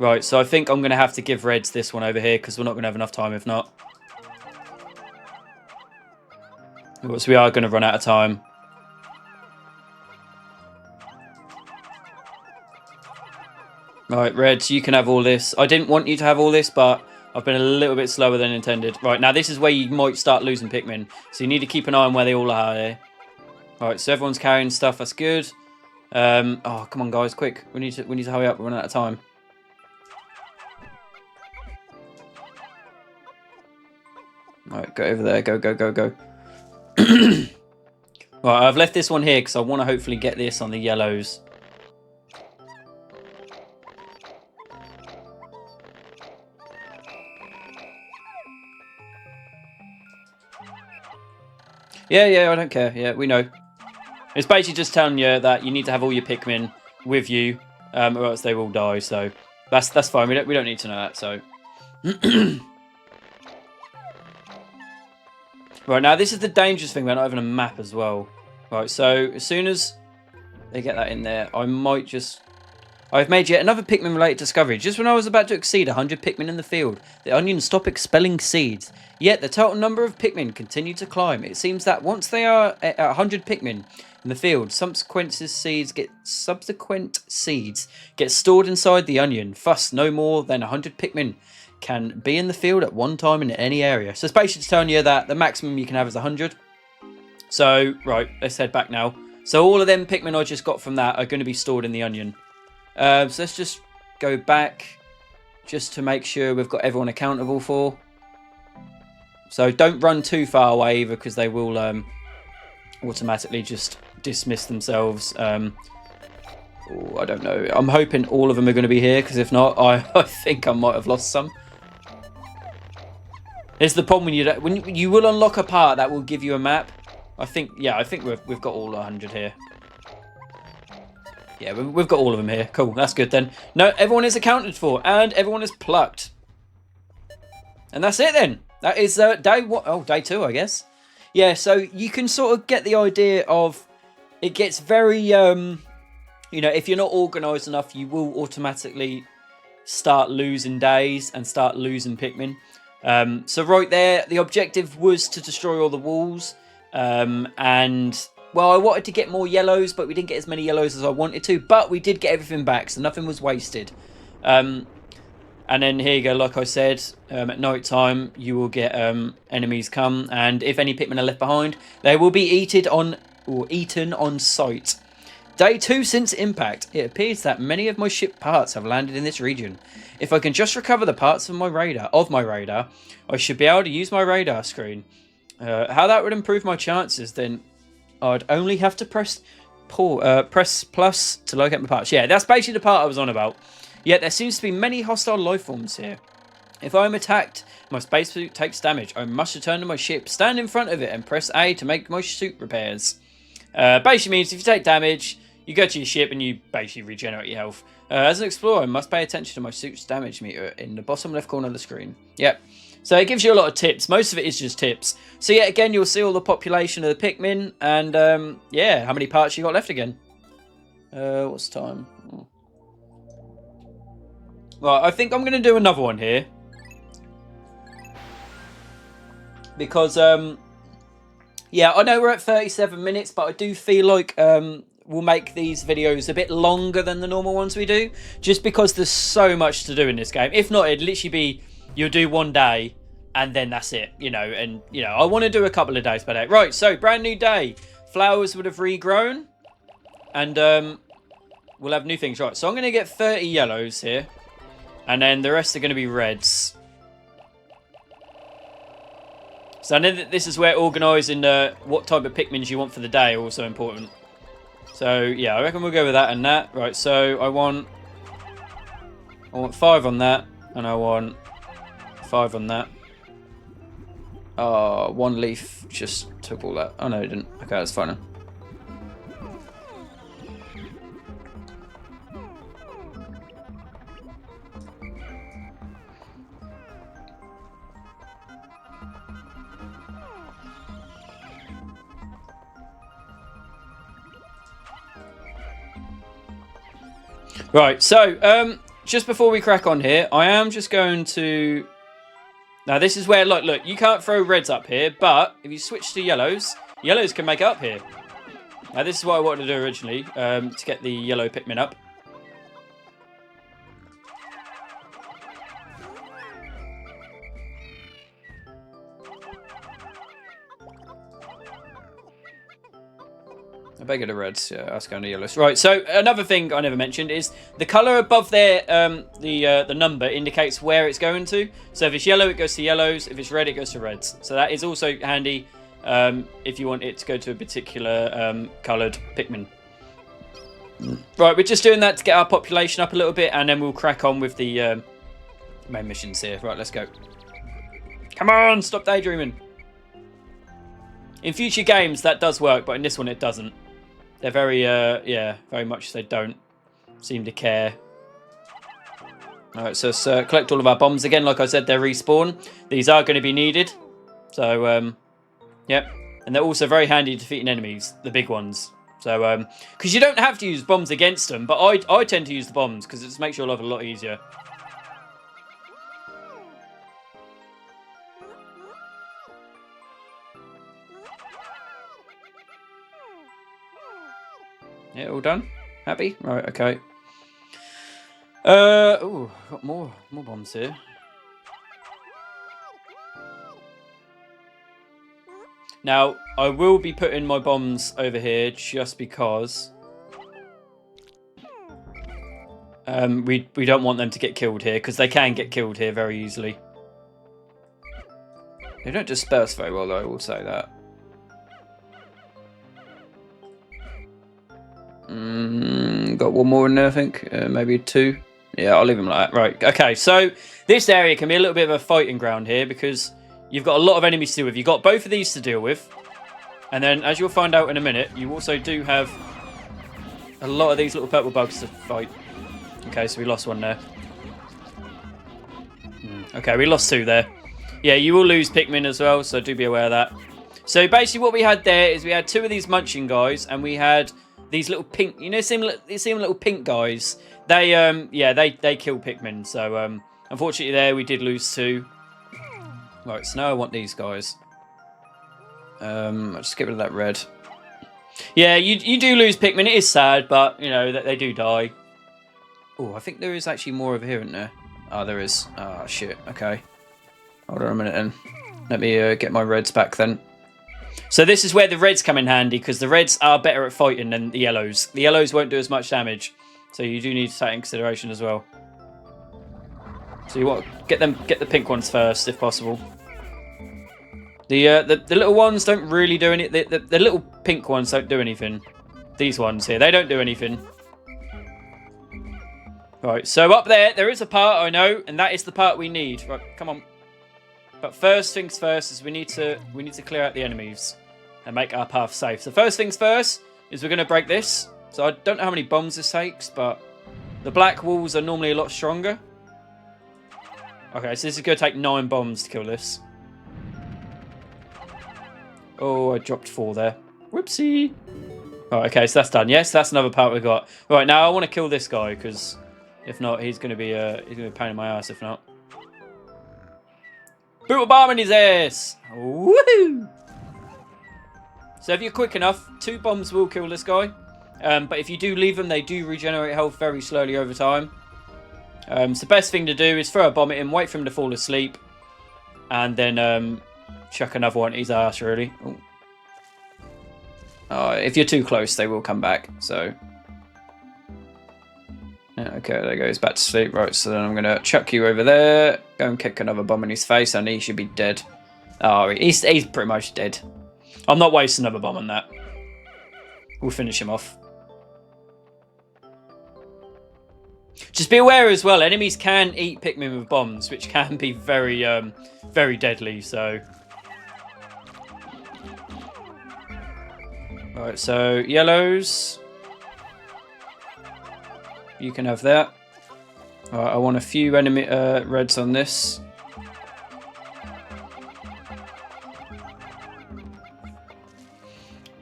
Right, so I think I'm going to have to give reds this one over here because we're not going to have enough time if not. So we are going to run out of time. Right, reds, you can have all this. I didn't want you to have all this, but... I've been a little bit slower than intended. Right, now this is where you might start losing Pikmin. So you need to keep an eye on where they all are here. Alright, so everyone's carrying stuff. That's good. Oh, come on, guys. Quick. We need to hurry up. We're running out of time. Alright, go over there. Go, go, go, go. Right, I've left this one here because I want to hopefully get this on the yellows. Yeah, I don't care. Yeah, we know. It's basically just telling you that you need to have all your Pikmin with you, or else they will die. So that's fine. We don't need to know that. So right now, this is the dangerous thing. We're not having a map as well. Right, so as soon as they get that in there, I might just I've made yet another Pikmin-related discovery. Just when I was about to exceed 100 Pikmin in the field, the onions stop expelling seeds. Yet the total number of Pikmin continue to climb. It seems that once they are at 100 Pikmin in the field, subsequent seeds get stored inside the onion. Thus, no more than 100 Pikmin can be in the field at one time in any area. So it's basically telling you that the maximum you can have is 100. So, right, let's head back now. So all of them Pikmin I just got from that are going to be stored in the onion. So let's just go back just to make sure we've got everyone accountable for. So don't run too far away either, because they will automatically just dismiss themselves. I don't know. I'm hoping all of them are going to be here, because if not, I think I might have lost some. It's the problem when you will unlock a part that will give you a map. I think we've got all 100 here. Yeah, we've got all of them here. Cool, that's good then. No, everyone is accounted for, and everyone is plucked. And that's it then. That is day 1. Oh, day 2, I guess. Yeah, so you can sort of get the idea of... It gets very... you know, if you're not organised enough, you will automatically start losing days and start losing Pikmin. So right there, the objective was to destroy all the walls. And... Well, I wanted to get more yellows, but we didn't get as many yellows as I wanted to. But we did get everything back, so nothing was wasted. And then here you go, like I said, at night time, you will get enemies come. And if any Pikmin are left behind, they will be eaten on sight. Day 2 since impact. It appears that many of my ship parts have landed in this region. If I can just recover the parts of my radar, I should be able to use my radar screen. How that would improve my chances, then... I'd only have to press plus to locate my parts. Yeah, that's basically the part I was on about. Yet there seems to be many hostile life forms here. If I am attacked, my spacesuit takes damage. I must return to my ship, stand in front of it, and press A to make my suit repairs. Basically means if you take damage, you go to your ship and you basically regenerate your health. As an explorer, I must pay attention to my suit's damage meter in the bottom left corner of the screen. Yep. So it gives you a lot of tips. Most of it is just tips. So yeah, again, you'll see all the population of the Pikmin. And yeah, how many parts you got left again? What's the time? Oh. Right, I think I'm going to do another one here. Because, yeah, I know we're at 37 minutes, but I do feel like we'll make these videos a bit longer than the normal ones we do. Just because there's so much to do in this game. If not, it'd literally be... You'll do one day, and then that's it, you know. And, you know, I want to do a couple of days per day. Right, so, brand new day. Flowers would have regrown. And we'll have new things. Right, so I'm going to get 30 yellows here. And then the rest are going to be reds. So I know that this is where organising what type of Pikmins you want for the day are also important. So, yeah, I reckon we'll go with that and that. Right, so I want 5 on that. And I want... 5 on that. Oh, 1 leaf just took all that. Oh no, it didn't. Okay, that's fine. Right, so just before we crack on here, I am just going to... Now, this is where, look, you can't throw reds up here, but if you switch to yellows, yellows can make it up here. Now, this is what I wanted to do originally, to get the yellow Pikmin up. I beg of the reds, yeah, that's going to yellows. Right, so another thing I never mentioned is the colour above there, the number indicates where it's going to. So if it's yellow, it goes to yellows. If it's red, it goes to reds. So that is also handy if you want it to go to a particular coloured Pikmin. Right, we're just doing that to get our population up a little bit, and then we'll crack on with the main missions here. Right, let's go. Come on, stop daydreaming. In future games, that does work, but in this one, it doesn't. They're very, yeah, very much they don't seem to care. Alright, so let's collect all of our bombs again. Like I said, they're respawn. These are going to be needed. So, yep. And they're also very handy defeating enemies, the big ones. So, because you don't have to use bombs against them, but I tend to use the bombs because it just makes your life a lot easier. Yeah, all done? Happy? Right, okay. Oh, got more bombs here. Now, I will be putting my bombs over here just because we don't want them to get killed here, because they can get killed here very easily. They don't disperse very well, though, I will say that. Got one more in there, I think. Maybe two. Yeah, I'll leave them like that. Right, okay, so this area can be a little bit of a fighting ground here because you've got a lot of enemies to deal with. You've got both of these to deal with. And then, as you'll find out in a minute, you also do have a lot of these little purple bugs to fight. Okay, so we lost one there. Okay, we lost two there. Yeah, you will lose Pikmin as well, so do be aware of that. So basically what we had there is we had two of these munching guys, and we had these little pink, you see them little pink guys. They they kill Pikmin. So unfortunately there we did lose two. Right, so now I want these guys. I'll just get rid of that red. Yeah, you do lose Pikmin. It is sad, but you know that they do die. Oh, I think there is actually more over here, isn't there? Oh, there is. Oh shit. Okay. Hold on a minute then. Let me get my reds back then. So this is where the reds come in handy, because the reds are better at fighting than the yellows. The yellows won't do as much damage, so you do need to take in consideration as well. So you want to get the pink ones first, if possible. The little ones don't really do any. The little pink ones don't do anything. These ones here, they don't do anything. Right, so up there is a part I know, and that is the part we need. Right, come on. But first things first is we need to clear out the enemies and make our path safe. So first things first is we're going to break this. So I don't know how many bombs this takes, but the black walls are normally a lot stronger. Okay, so this is going to take 9 bombs to kill this. Oh, I dropped 4 there. Whoopsie. Oh, okay, so that's done. Yes, that's another part we got. Right, now I want to kill this guy, because if not, he's going to be a pain in my ass if not. Boot a bomb in his ass! Woohoo! So if you're quick enough, 2 bombs will kill this guy. But if you do leave them, they do regenerate health very slowly over time. So the best thing to do is throw a bomb at him, wait for him to fall asleep, and then chuck another one at his ass, really. If you're too close, they will come back, so... Yeah, okay, there he goes, back to sleep. Right, so then I'm going to chuck you over there, go and kick another bomb in his face, and he should be dead. Oh, he's pretty much dead. I'm not wasting another bomb on that. We'll finish him off. Just be aware as well, enemies can eat Pikmin with bombs, which can be very, very deadly, so... Right, so yellows... You can have that. Alright, I want a few enemy reds on this.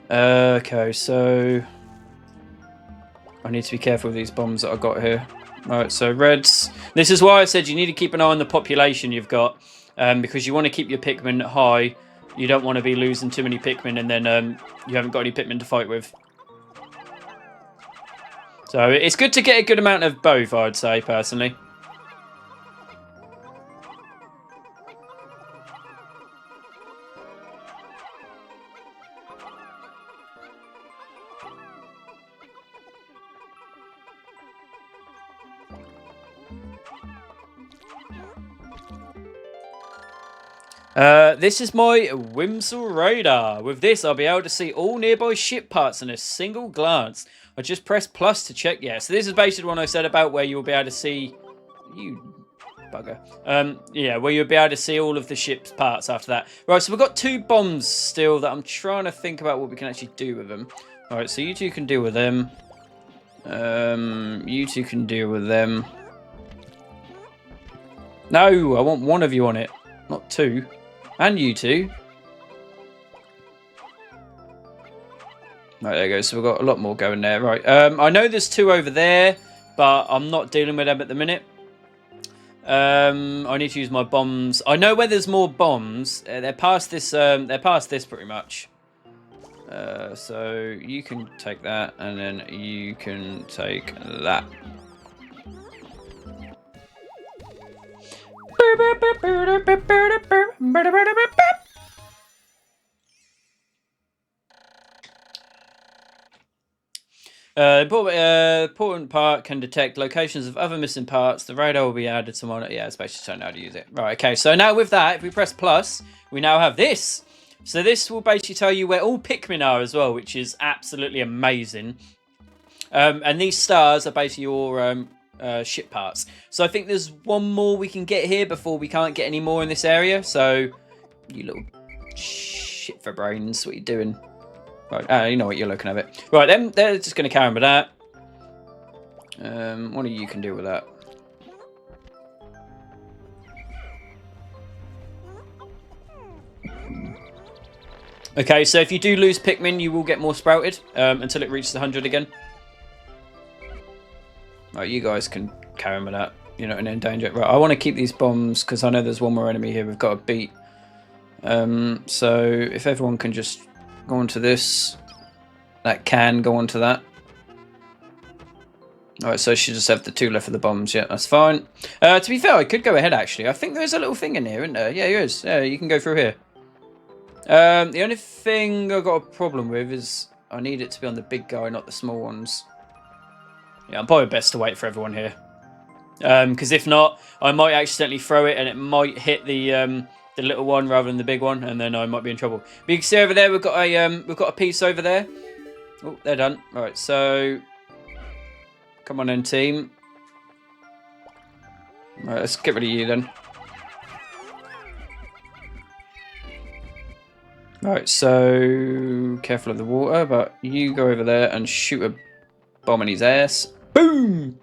Okay, so I need to be careful with these bombs that I've got here. Alright, so reds. This is why I said you need to keep an eye on the population you've got, because you want to keep your Pikmin high. You don't want to be losing too many Pikmin and then you haven't got any Pikmin to fight with. So it's good to get a good amount of both, I'd say, personally. This is my Whimsal radar. With this, I'll be able to see all nearby ship parts in a single glance. I just press plus to check. Yeah, so this is basically what I said about where you'll be able to see... You bugger. Yeah, where you'll be able to see all of the ship's parts after that. Right, so we've got 2 bombs still that I'm trying to think about what we can actually do with them. Alright, so you 2 can deal with them. You 2 can deal with them. No, I want 1 of you on it, not 2. And you 2. Right, there you go. So we've got a lot more going there. Right. I know there's 2 over there, but I'm not dealing with them at the minute. I need to use my bombs. I know where there's more bombs. They're past this. They're past this pretty much. So you can take that, and then you can take that. Important part can detect locations of other missing parts. The radar will be added to monitor. Yeah, it's basically showing how to use it. Right, okay. So now with that, if we press plus, we now have this. So this will basically tell you where all Pikmin are as well, which is absolutely amazing. And these stars are basically your ship parts. So I think there's one more we can get here before we can't get any more in this area. So, you little shit for brains, what are you doing? Right, you know what, you're looking at it. Right, then they're just going to carry on with that. One of you can deal with that. Okay, so if you do lose Pikmin, you will get more sprouted until it reaches 100 again. Right, you guys can carry on with that. You're not in danger. Right, I want to keep these bombs because I know there's one more enemy here we've got to beat. So if everyone can just go onto this, that can go onto that. Alright, so she just have the 2 left of the bombs. Yeah, that's fine. To be fair, I could go ahead actually. I think there's a little thing in here, isn't there? Yeah, there is. Yeah, you can go through here. The only thing I've got a problem with is I need it to be on the big guy, not the small ones. Yeah, I'm probably best to wait for everyone here. Because if not, I might accidentally throw it and it might hit the little one rather than the big one, and then I might be in trouble. But you can see over there we've got a piece over there. Oh, they're done. Right, so come on then, team. Right, let's get rid of you then. Right, so careful of the water, but you go over there and shoot a bomb in his ass. Boom!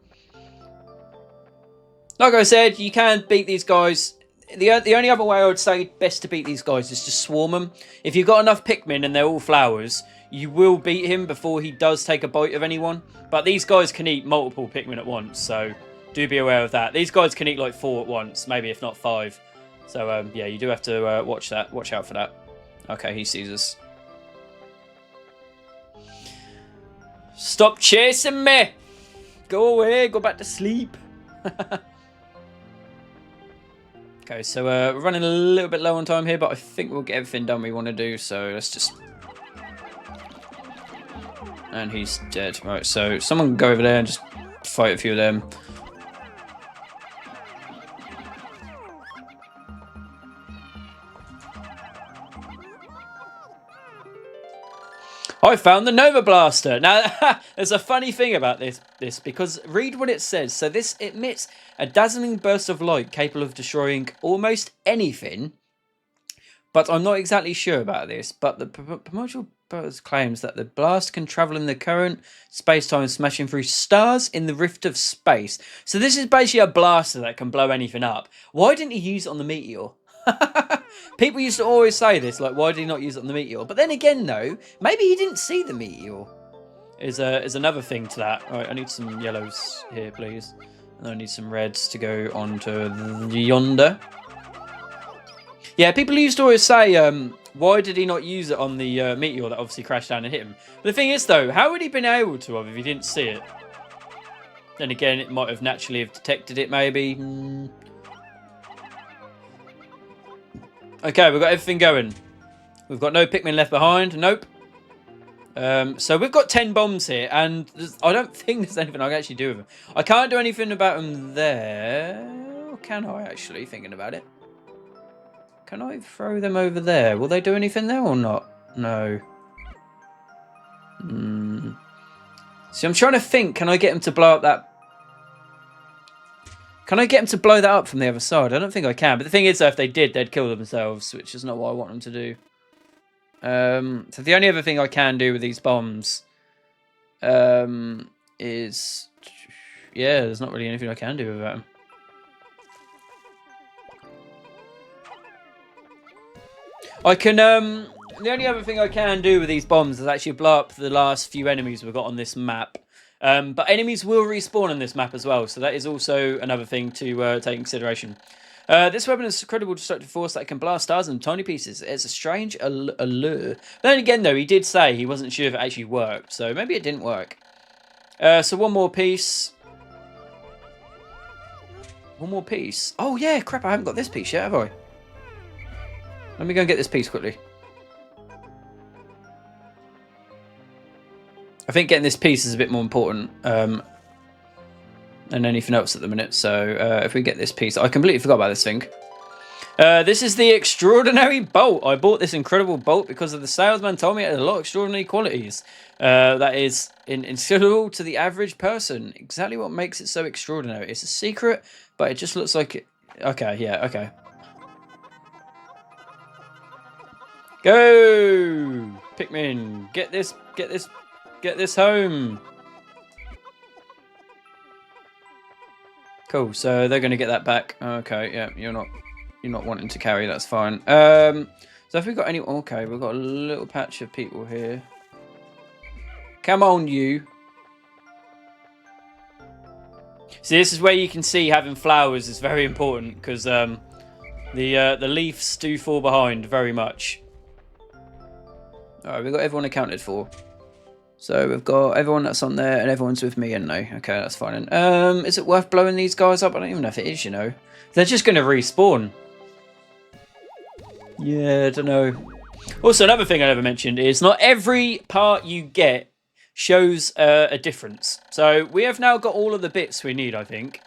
Like I said, you can beat these guys. The only other way I would say best to beat these guys is just swarm them. If you've got enough Pikmin and they're all flowers, you will beat him before he does take a bite of anyone. But these guys can eat multiple Pikmin at once, so do be aware of that. These guys can eat like 4 at once, maybe if not 5. So yeah, you do have to watch that. Watch out for that. Okay, he sees us. Stop chasing me! Go away, go back to sleep. Okay, so we're running a little bit low on time here, but I think we'll get everything done we want to do, so let's just... And he's dead. Right, so someone go over there and just fight a few of them. I found the Nova Blaster. Now, there's a funny thing about this because read what it says. So this emits a dazzling burst of light capable of destroying almost anything. But I'm not exactly sure about this. But the promotional claims that the blast can travel in the current space-time, smashing through stars in the rift of space. So this is basically a blaster that can blow anything up. Why didn't he use it on the meteor? People used to always say this, like, why did he not use it on the meteor? But then again, though, maybe he didn't see the meteor. Is another thing to that. All right, I need some yellows here, please. And I need some reds to go on to yonder. Yeah, people used to always say, why did he not use it on the meteor that obviously crashed down and hit him? But the thing is, though, how would he been able to have if he didn't see it? Then again, it might have naturally have detected it, maybe. Okay, we've got everything going. We've got no Pikmin left behind. Nope. So we've got 10 bombs here, and I don't think there's anything I can actually do with them. I can't do anything about them there. Or can I, actually, thinking about it? Can I throw them over there? Will they do anything there or not? No. See, I'm trying to think. Can I get them to blow up that... Can I get them to blow that up from the other side? I don't think I can. But the thing is, though, if they did, they'd kill themselves, which is not what I want them to do. So the only other thing I can do with these bombs is... Yeah, there's not really anything I can do with them. I The only other thing I can do with these bombs is actually blow up the last few enemies we've got on this map. But enemies will respawn on this map as well, so that is also another thing to take in consideration. This weapon is incredible destructive force that can blast stars in tiny pieces. It's a strange allure. But then again, though, he did say he wasn't sure if it actually worked, so maybe it didn't work. So one more piece. One more piece. Oh, yeah, crap, I haven't got this piece yet, have I? Let me go and get this piece quickly. I think getting this piece is a bit more important than anything else at the minute. So if we get this piece, I completely forgot about this thing. This is the extraordinary bolt. I bought this incredible bolt because of the salesman told me it had a lot of extraordinary qualities. That is insuperable to the average person. Exactly what makes it so extraordinary. It's a secret, but it just looks like it. Okay, yeah, okay. Go! Pikmin, get this home. Cool, so they're going to get that back. Okay, yeah, you're not wanting to carry, that's fine. So if we've got any... Okay, we've got a little patch of people here. Come on, you. See, this is where you can see having flowers is very important, because the leaves do fall behind very much. Alright, we've got everyone accounted for. So we've got everyone that's on there, and everyone's with me, and no. Okay, that's fine. Is it worth blowing these guys up? I don't even know if it is, you know. They're just going to respawn. Yeah, I don't know. Also, another thing I never mentioned is not every part you get shows a difference. So we have now got all of the bits we need, I think.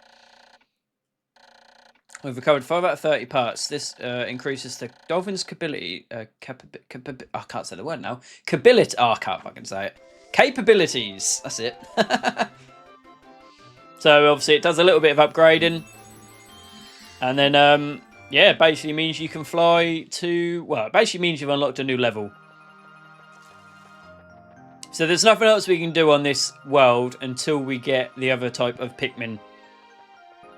We've recovered 5 out of 30 parts. This increases the dolphin's capability. I can't say the word now. Capability. Oh, I can't fucking say it. Capabilities. That's it. So obviously it does a little bit of upgrading. And then, yeah, basically means you can fly to... Well, it basically means you've unlocked a new level. So there's nothing else we can do on this world until we get the other type of Pikmin.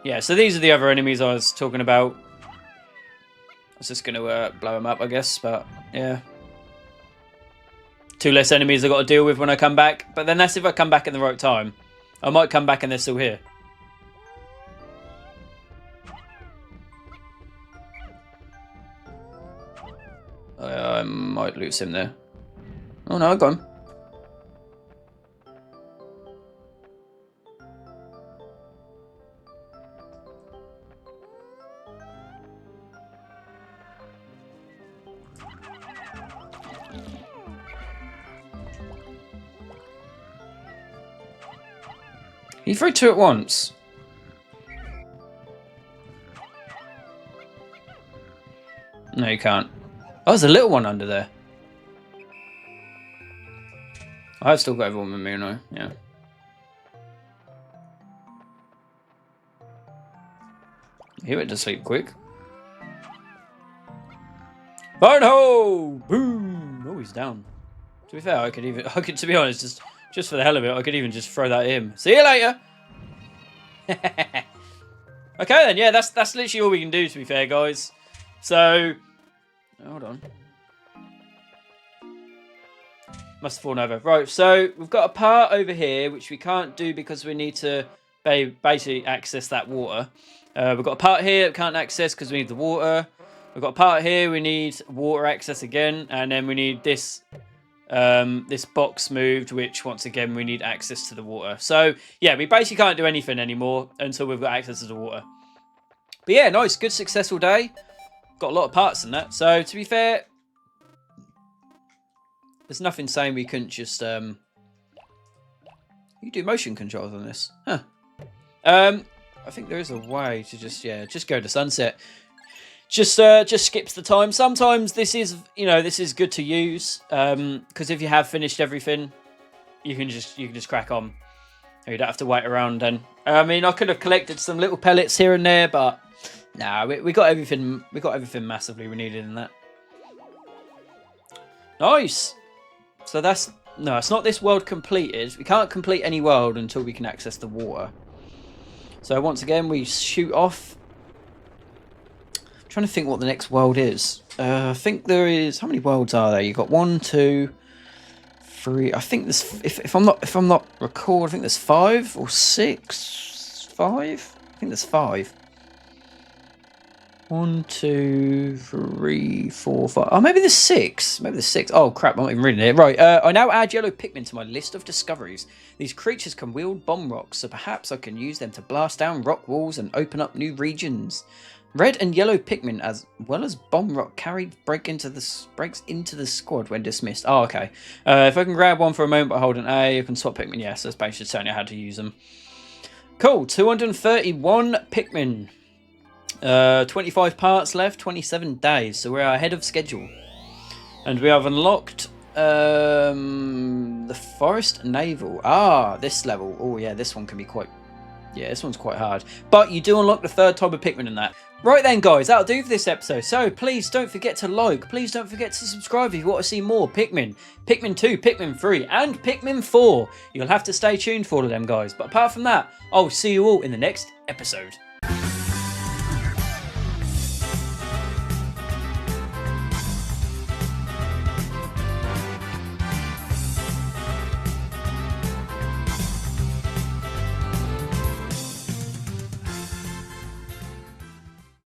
Yeah, so these are the other enemies I was talking about. I was just going to blow them up, I guess, but yeah. 2 less enemies I've got to deal with when I come back. But then that's if I come back in the right time. I might come back and they're still here. I might lose him there. Oh no, I got him. You throw 2 at once. No, you can't. Oh, there's a little one under there. I've still got everyone with me, no? Yeah. He went to sleep quick. Fire hole! Boom! Oh, he's down. To be fair, I could, to be honest, just for the hell of it, I could even just throw that at him. See you later! Okay then, yeah, that's literally all we can do, to be fair, guys. So, hold on. Must have fallen over. Right, so we've got a part over here, which we can't do because we need to basically access that water. We've got a part here that we can't access because we need the water. We've got a part here, we need water access again, and then we need this this box moved, which once again we need access to the water. So yeah, we basically can't do anything anymore until we've got access to the water. But yeah, nice, good successful day. Got a lot of parts in that. So to be fair, there's nothing saying we couldn't just you do motion controls on this. Huh. I think there is a way to just go to sunset. Just skips the time. Sometimes this is, this is good to use, because if you have finished everything, you can just crack on. You don't have to wait around. And I mean, I could have collected some little pellets here and there, but nah, we got everything. We got everything massively we needed in that. Nice. So it's not this world completed. We can't complete any world until we can access the water. So once again, we shoot off. trying to think what the next world is. I think there is. How many worlds are there? You got 1, 2, 3. I think there's. If I'm not recall, I think there's 5 or 6. 5. I think there's 5. 1, 2, 3, 4, 5. Oh, maybe there's 6. Maybe there's 6. Oh, crap. I'm not even reading it. Right. I now add yellow Pikmin to my list of discoveries. These creatures can wield bomb rocks, so perhaps I can use them to blast down rock walls and open up new regions. Red and yellow Pikmin, as well as bomb rock, breaks into the squad when dismissed. Oh, okay. If I can grab one for a moment by holding A, you can swap Pikmin. Yes, that's basically telling you how to use them. Cool. 231 Pikmin. 25 parts left, 27 days, so we're ahead of schedule. And we have unlocked the Forest Naval. Ah, this level. Oh yeah, this one can be quite... Yeah, this one's quite hard. But you do unlock the 3rd type of Pikmin in that. Right then, guys, that'll do for this episode. So please don't forget to like. Please don't forget to subscribe if you want to see more Pikmin. Pikmin 2, Pikmin 3, and Pikmin 4. You'll have to stay tuned for all of them, guys. But apart from that, I'll see you all in the next episode.